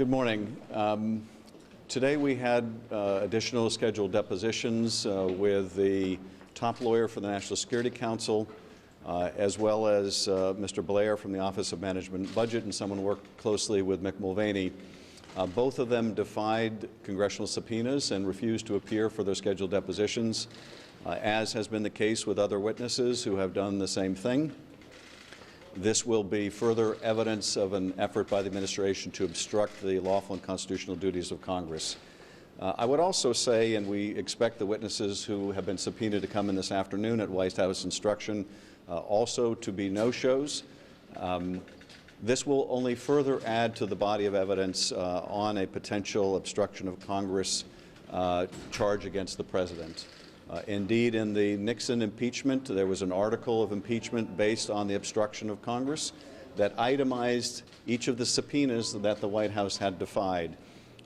Good morning. Today we had additional scheduled depositions with the top lawyer for the National Security Council, as well as Mr. Blair from the Office of Management and Budget, and someone who worked closely with Mick Mulvaney. Both of them defied congressional subpoenas and refused to appear for their scheduled depositions, as has been the case with other witnesses who have done the same thing. This will be further evidence of an effort by the administration to obstruct the lawful and constitutional duties of Congress. I would also say, and we expect the witnesses who have been subpoenaed to come in this afternoon at White House instruction also to be no-shows. This will only further add to the body of evidence on a potential obstruction of Congress charge against the President. Indeed, in the Nixon impeachment, there was an article of impeachment based on the obstruction of Congress that itemized each of the subpoenas that the White House had defied.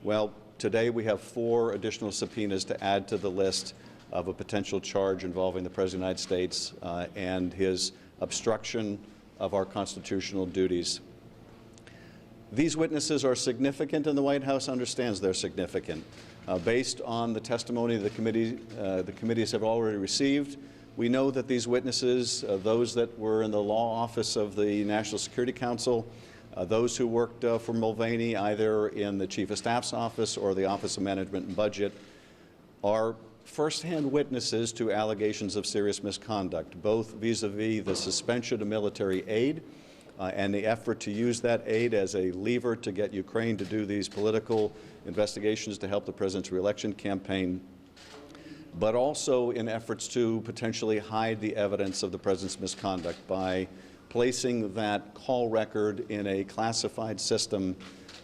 Well, today we have 4 additional subpoenas to add to the list of a potential charge involving the President of the United States and his obstruction of our constitutional duties. These witnesses are significant, and the White House understands they're significant. Based on the testimony the committees have already received, we know that these witnesses, those that were in the law office of the National Security Council, those who worked for Mulvaney either in the Chief of Staff's office or the Office of Management and Budget, are firsthand witnesses to allegations of serious misconduct, both vis-a-vis the suspension of military aid and the effort to use that aid as a lever to get Ukraine to do these political investigations to help the President's re-election campaign, but also in efforts to potentially hide the evidence of the President's misconduct by placing that call record in a classified system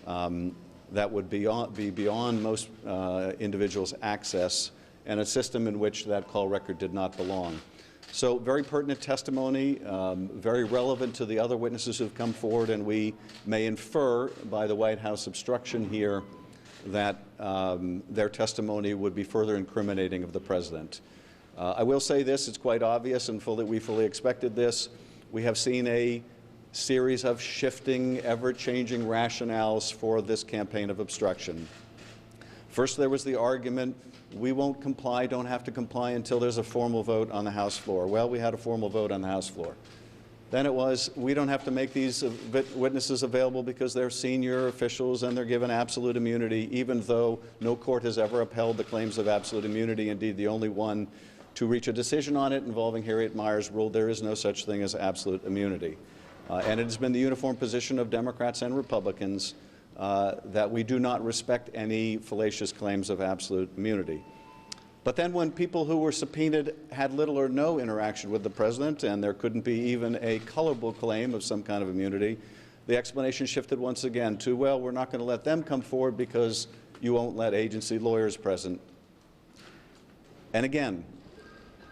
that would be beyond most individuals' access, and a system in which that call record did not belong. So very pertinent testimony, very relevant to the other witnesses who have come forward, and we may infer by the White House obstruction here that their testimony would be further incriminating of the President. I will say this, it's quite obvious, and we fully expected this. We have seen a series of shifting, ever-changing rationales for this campaign of obstruction. First, there was the argument, we won't comply, don't have to comply until there's a formal vote on the House floor. Well, we had a formal vote on the House floor. Then it was, we don't have to make these witnesses available because they're senior officials and they're given absolute immunity, even though no court has ever upheld the claims of absolute immunity. Indeed, the only one to reach a decision on it involving Harriet Miers ruled there is no such thing as absolute immunity. And it has been the uniform position of Democrats and Republicans that we do not respect any fallacious claims of absolute immunity. But then when people who were subpoenaed had little or no interaction with the President, and there couldn't be even a colorable claim of some kind of immunity, the explanation shifted once again to, well, we're not going to let them come forward because you won't let agency lawyers present. And again,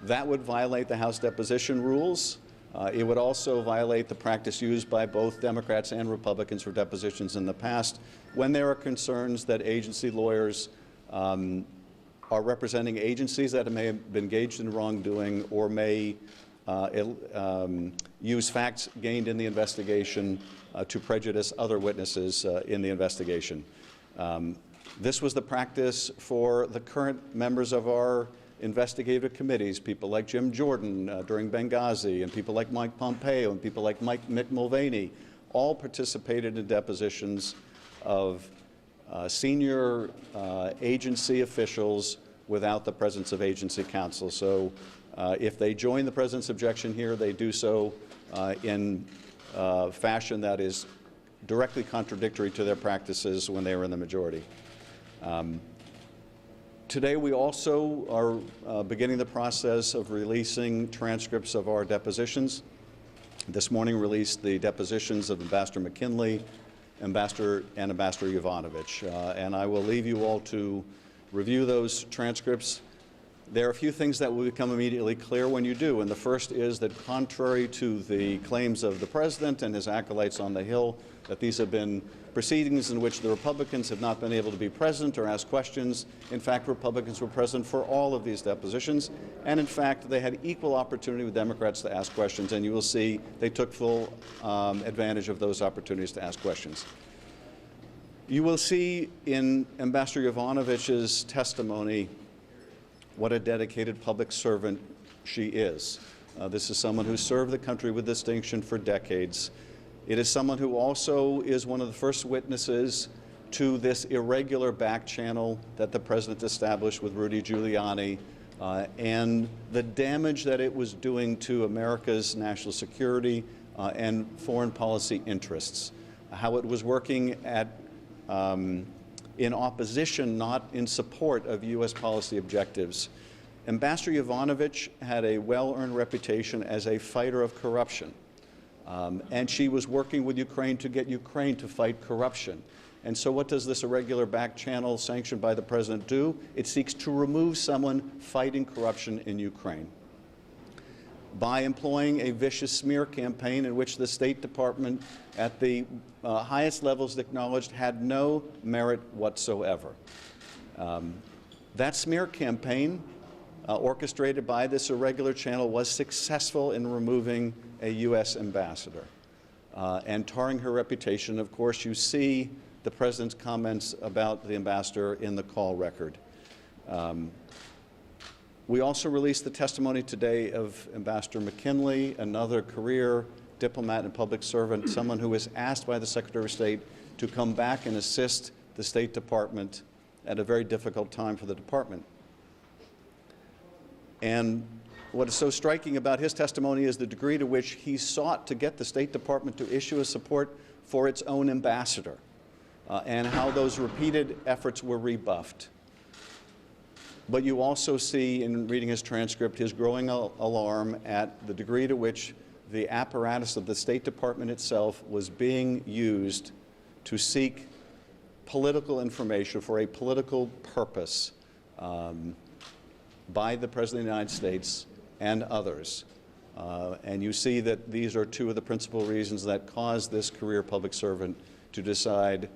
that would violate the House deposition rules. It would also violate the practice used by both Democrats and Republicans for depositions in the past when there are concerns that agency lawyers are representing agencies that may have been engaged in wrongdoing or may use facts gained in the investigation to prejudice other witnesses in the investigation. This was the practice for the current members of our investigative committees, people like Jim Jordan during Benghazi, and people like Mike Pompeo, and people like Mick Mulvaney, all participated in depositions of senior agency officials without the presence of agency counsel. So if they join the President's objection here, they do so in fashion that is directly contradictory to their practices when they were in the majority. Today we also are beginning the process of releasing transcripts of our depositions. This morning released the depositions of Ambassador McKinley, Ambassador Yovanovitch, and I will leave you all to review those transcripts. There are a few things that will become immediately clear when you do, and the first is that contrary to the claims of the President and his acolytes on the Hill, that these have been proceedings in which the Republicans have not been able to be present or ask questions. In fact, Republicans were present for all of these depositions, and in fact, they had equal opportunity with Democrats to ask questions, and you will see they took full advantage of those opportunities to ask questions. You will see in Ambassador Yovanovitch's testimony what a dedicated public servant she is. This is someone who served the country with distinction for decades. It is someone who also is one of the first witnesses to this irregular back channel that the President established with Rudy Giuliani and the damage that it was doing to America's national security and foreign policy interests. How it was working in opposition, not in support of U.S. policy objectives. Ambassador Yovanovitch had a well-earned reputation as a fighter of corruption. And she was working with Ukraine to get Ukraine to fight corruption. And so what does this irregular back channel sanctioned by the President do? It seeks to remove someone fighting corruption in Ukraine by employing a vicious smear campaign in which the State Department at the highest levels acknowledged had no merit whatsoever. That smear campaign, orchestrated by this irregular channel, was successful in removing a U.S. ambassador and tarring her reputation. Of course, you see the President's comments about the ambassador in the call record. We also released the testimony today of Ambassador McKinley, another career diplomat and public servant, someone who was asked by the Secretary of State to come back and assist the State Department at a very difficult time for the department. And what is so striking about his testimony is the degree to which he sought to get the State Department to issue a support for its own ambassador, and how those repeated efforts were rebuffed. But you also see, in reading his transcript, his growing alarm at the degree to which the apparatus of the State Department itself was being used to seek political information for a political purpose by the President of the United States and others. And you see that these are two of the principal reasons that caused this career public servant to decide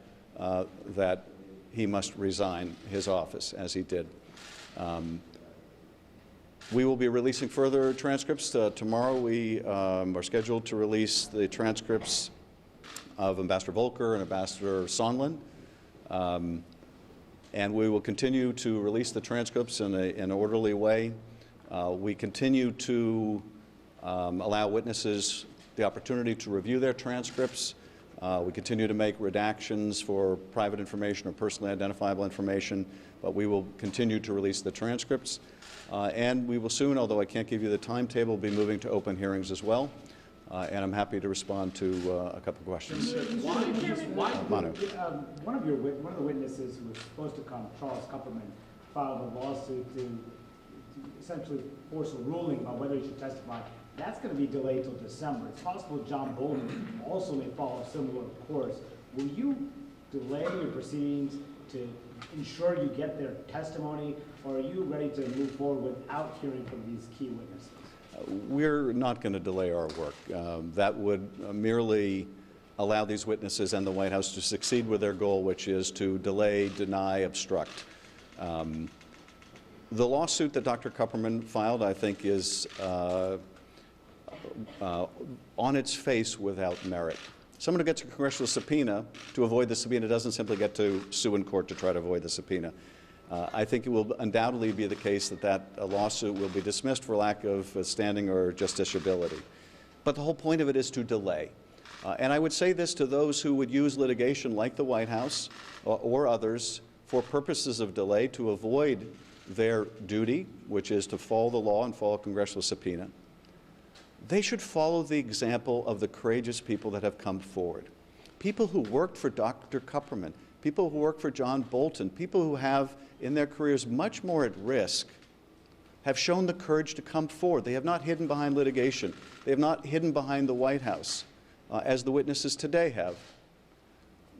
that he must resign his office, as he did. We will be releasing further transcripts. Tomorrow we are scheduled to release the transcripts of Ambassador Volker and Ambassador Sondland. And we will continue to release the transcripts in an orderly way. We continue to allow witnesses the opportunity to review their transcripts. We continue to make redactions for private information or personally identifiable information, but we will continue to release the transcripts. And we will soon, although I can't give you the timetable, be moving to open hearings as well. And I'm happy to respond to a couple of questions. One of the witnesses who was supposed to come, Charles Kupperman, filed a lawsuit to essentially force a ruling on whether he should testify. That's going to be delayed till December. It's possible John Bolton also may follow a similar course. Will you delay your proceedings to ensure you get their testimony, or are you ready to move forward without hearing from these key witnesses? We're not going to delay our work. That would merely allow these witnesses and the White House to succeed with their goal, which is to delay, deny, obstruct. The lawsuit that Dr. Kupperman filed, I think, is on its face without merit. Someone who gets a congressional subpoena to avoid the subpoena doesn't simply get to sue in court to try to avoid the subpoena. I think it will undoubtedly be the case that that lawsuit will be dismissed for lack of standing or justiciability. But the whole point of it is to delay. And I would say this to those who would use litigation like the White House or others for purposes of delay to avoid their duty, which is to follow the law and follow a congressional subpoena. They should follow the example of the courageous people that have come forward. People who worked for Dr. Kupperman, people who work for John Bolton, people who have in their careers much more at risk, have shown the courage to come forward. They have not hidden behind litigation. They have not hidden behind the White House, as the witnesses today have.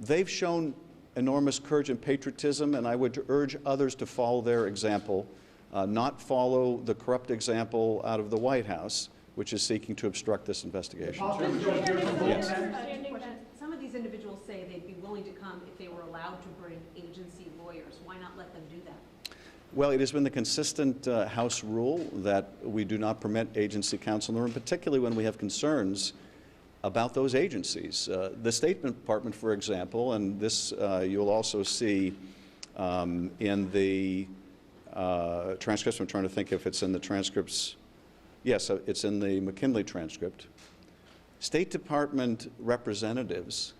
They've shown enormous courage and patriotism, and I would urge others to follow their example, not follow the corrupt example out of the White House, which is seeking to obstruct this investigation. Yes. Some of these individuals say they'd be willing to come if they were allowed to bring agency lawyers. Why not let them do that? Well, it has been the consistent House rule that we do not permit agency counsel in the room, particularly when we have concerns about those agencies. The State Department, for example, and this you'll also see in the transcripts. I'm trying to think if it's in the transcripts. Yes, it's in the McKinley transcript. State Department representatives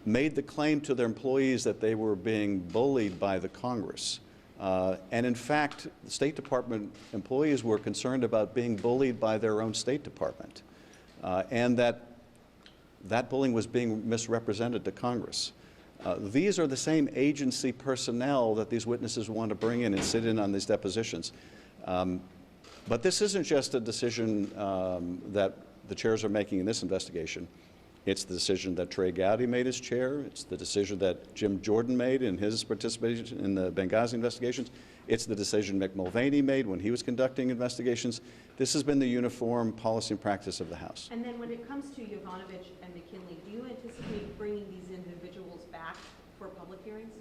made the claim to their employees that they were being bullied by the Congress. And in fact, the State Department employees were concerned about being bullied by their own State Department, and that bullying was being misrepresented to Congress. These are the same agency personnel that these witnesses want to bring in and sit in on these depositions. But this isn't just a decision that the chairs are making in this investigation. It's the decision that Trey Gowdy made as chair. It's the decision that Jim Jordan made in his participation in the Benghazi investigations. It's the decision Mick Mulvaney made when he was conducting investigations. This has been the uniform policy and practice of the House. And then when it comes to Yovanovitch and McKinley, do you anticipate bringing these individuals back for public hearings?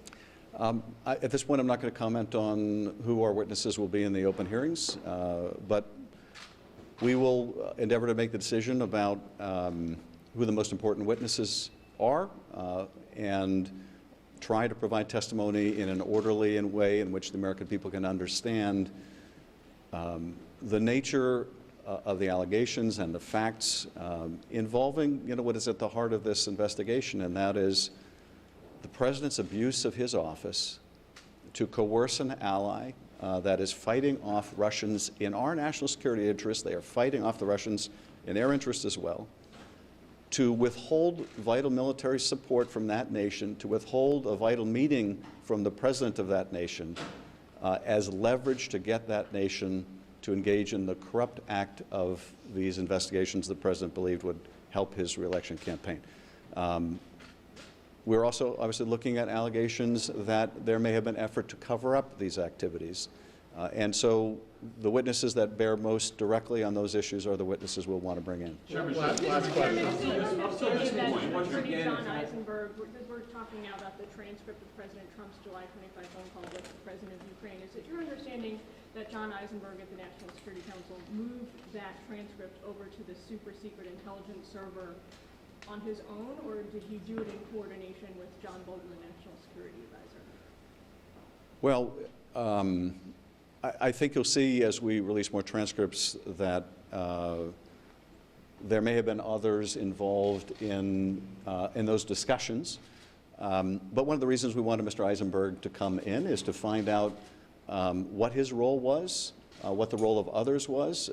At this point, I'm not going to comment on who our witnesses will be in the open hearings, but we will endeavor to make the decision about who the most important witnesses are and try to provide testimony in an orderly way in which the American people can understand the nature of the allegations and the facts involving, what is at the heart of this investigation, and that is the President's abuse of his office to coerce an ally that is fighting off Russians in our national security interests. They are fighting off the Russians in their interests as well. To withhold vital military support from that nation, to withhold a vital meeting from the president of that nation as leverage to get that nation to engage in the corrupt act of these investigations the president believed would help his reelection campaign. We're also obviously looking at allegations that there may have been effort to cover up these activities. And so the witnesses that bear most directly on those issues are the witnesses we'll want to bring in. Chairman, last question. Attorney John Eisenberg, we're talking now about the transcript of President Trump's July 25 phone call with the President of Ukraine. Is it your understanding that John Eisenberg at the National Security Council moved that transcript over to the super secret intelligence server on his own, or did he do it in coordination with John Bolton, the National Security Advisor? Well, I think you'll see as we release more transcripts that there may have been others involved in those discussions. But one of the reasons we wanted Mr. Eisenberg to come in is to find out what his role was, what the role of others was,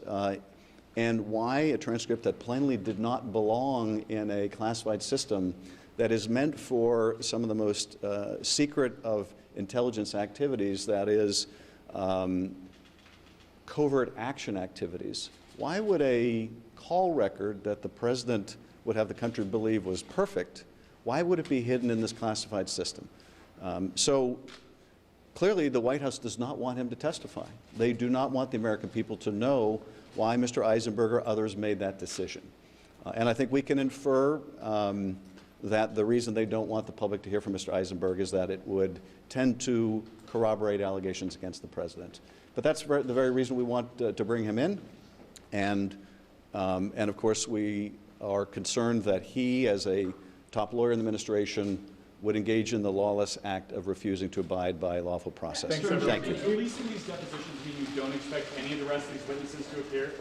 and why a transcript that plainly did not belong in a classified system that is meant for some of the most secret of intelligence activities, that is, covert action activities. Why would a call record that the president would have the country believe was perfect, why would it be hidden in this classified system? So clearly the White House does not want him to testify. They do not want the American people to know why Mr. Eisenberg or others made that decision. And I think we can infer that the reason they don't want the public to hear from Mr. Eisenberg is that it would tend to corroborate allegations against the president. But that's the very reason we want to bring him in. And of course, we are concerned that he, as a top lawyer in the administration, would engage in the lawless act of refusing to abide by lawful process. Thank you. Thank you. Releasing these depositions mean you don't expect any of the rest of these witnesses to appear?